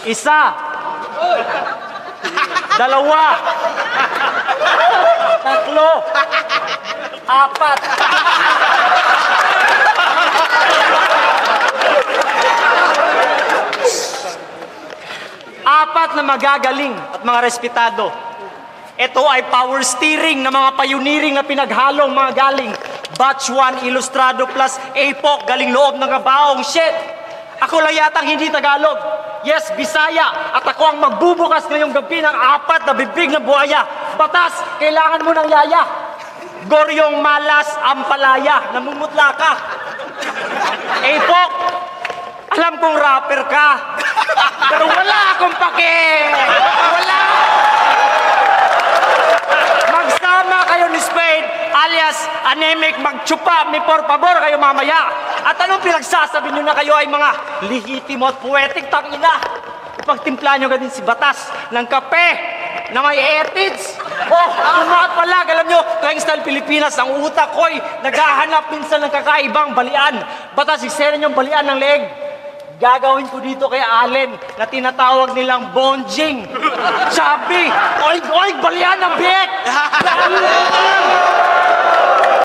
Isa. Dalawa. Tatlo. Apat. Apat na magagaling at mga respetado. Ito ay power steering na mga pioneering na pinaghalong mga galing Batch 1 Ilustrado plus APOC galing loob ng kabaong. Shit! Ako lang yatang hindi Tagalog. Yes, Bisaya. At ako ang magbubukas ngayong gabi ng apat na bibig na buhaya. Batas, kailangan mo ng yaya. Goryong malas ampalaya. Namumutla ka. APOC, alam kong rapper ka. Pero wala akong pake. Wala. Magsama kayo ni Spade alias Anemic, magtsupa mi por favor kayo mamaya. At anong pinagsasabi nyo na kayo ay mga lihitimo at poetic, tangina? Ipagtimpla nyo ganun si Batas ng kape na may ethics. Oh, umat pala, alam nyo, kayong style Pilipinas, ang utak ko'y naghahanap minsan ng kakaibang balian. Batas, iksena nyo balian ng leeg. Gagawin ko dito kay Allen na tinatawag nilang bonjing. Sabi, oig, oig, balian ng bek!